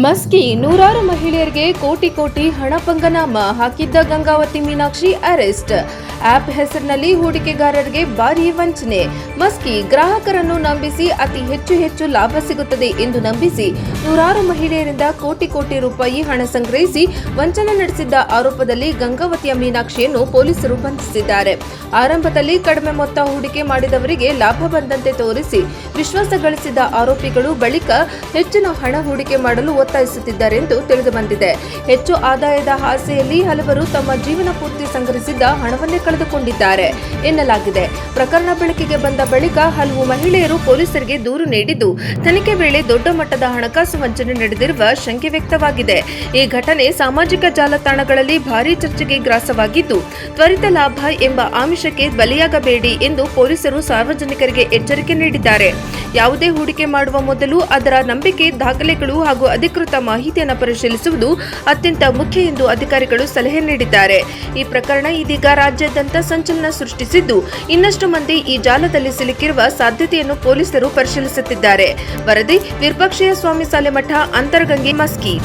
ಮಸ್ಕಿ ನೂರಾರು ಮಹಿಳೆಯರಿಗೆ ಕೋಟಿ ಹಣ ಪಂಗನಾಮ ಹಾಕಿದ್ದ ಗಂಗಾವತಿ ಮೀನಾಕ್ಷಿ ಅರೆಸ್ಟ್. ಆಪ್ ಹೆಸರಿನಲ್ಲಿ ಹೂಡಿಕೆಗಾರರಿಗೆ ಭಾರೀ ವಂಚನೆ. ಮಸ್ಕಿ ಗ್ರಾಹಕರನ್ನು ನಂಬಿಸಿ ಅತಿ ಹೆಚ್ಚು ಲಾಭ ಸಿಗುತ್ತದೆ ಎಂದು ನಂಬಿಸಿ ನೂರಾರು ಮಹಿಳೆಯರಿಂದ ಕೋಟಿ ರೂಪಾಯಿ ಹಣ ಸಂಗ್ರಹಿಸಿ ವಂಚನೆ ನಡೆಸಿದ್ದ ಆರೋಪದಲ್ಲಿ ಗಂಗಾವತಿಯ ಮೀನಾಕ್ಷಿಯನ್ನು ಪೊಲೀಸರು ಬಂಧಿಸಿದ್ದಾರೆ. ಆರಂಭದಲ್ಲಿ ಕಡಿಮೆ ಮೊತ್ತ ಹೂಡಿಕೆ ಮಾಡಿದವರಿಗೆ ಲಾಭ ಬಂದಂತೆ ತೋರಿಸಿ ವಿಶ್ವಾಸ ಗಳಿಸಿದ ಆರೋಪಿಗಳು ಬಳಿಕ ಹೆಚ್ಚಿನ ಹಣ ಹೂಡಿಕೆ ಮಾಡಲು ಒತ್ತಾಯಿಸುತ್ತಿದ್ದಾರೆಂದು ತಿಳಿದುಬಂದಿದೆ. ಹೆಚ್ಚು ಆದಾಯದ ಆಸೆಯಲ್ಲಿ ಹಲವರು ತಮ್ಮ ಜೀವನ ಪೂರ್ತಿ ಸಂಗ್ರಹಿಸಿದ್ದ ಹಣವನ್ನೇ ಕಳೆದುಕೊಂಡಿದ್ದಾರೆ ಎನ್ನಲಾಗಿದೆ. ಪ್ರಕರಣ ಬೆಳಕಿಗೆ ಬಂದ ಬಳಿಕ ಹಲವು ಮಹಿಳೆಯರು ಪೊಲೀಸರಿಗೆ ದೂರು ನೀಡಿದ್ದು, ತನಿಖೆ ವೇಳೆ ದೊಡ್ಡ ಮಟ್ಟದ ಹಣಕಾಸು ವಂಚನೆ ನಡೆದಿರುವ ಶಂಕೆ ವ್ಯಕ್ತವಾಗಿದೆ. ಈ ಘಟನೆ ಸಾಮಾಜಿಕ ಜಾಲತಾಣಗಳಲ್ಲಿ ಭಾರೀ ಚರ್ಚೆಗೆ ಗ್ರಾಸವಾಗಿದ್ದು, ತ್ವರಿತ ಲಾಭ ಎಂಬ ಆಮಿಷಕ್ಕೆ ಬಲಿಯಾಗಬೇಡಿ ಎಂದು ಪೊಲೀಸರು ಸಾರ್ವಜನಿಕರಿಗೆ ಎಚ್ಚರಿಕೆ ನೀಡಿದ್ದಾರೆ. ಯಾವುದೇ ಹೂಡಿಕೆ ಮಾಡುವ ಮೊದಲು ಅದರ ನಂಬಿಕೆ, ದಾಖಲೆಗಳು ಹಾಗೂ ಅಧಿಕೃತ ಮಾಹಿತಿಯನ್ನು ಪರಿಶೀಲಿಸುವುದು ಅತ್ಯಂತ ಮುಖ್ಯ ಎಂದು ಅಧಿಕಾರಿಗಳು ಸಲಹೆ ನೀಡಿದ್ದಾರೆ. ಈ ಪ್ರಕರಣ ಇದೀಗ ರಾಜ್ಯಾದ್ಯಂತ ಸಂಚಲನ ಸೃಷ್ಟಿಸಿದ್ದು, ಇನ್ನಷ್ಟು ಮಂದಿ ಈ ಜಾಲದಲ್ಲಿ ಸಿಲುಕಿರುವ ಸಾಧ್ಯತೆಯನ್ನು ಪೊಲೀಸರು ಪರಿಶೀಲಿಸುತ್ತಿದ್ದಾರೆ. ವರದಿ ವಿರೂಪಾಕ್ಷಯ್ಯ ಸ್ವಾಮಿ ಸಾಲೆಮಠ, ಅಂತರಗಂಗೆ, ಮಸ್ಕಿ.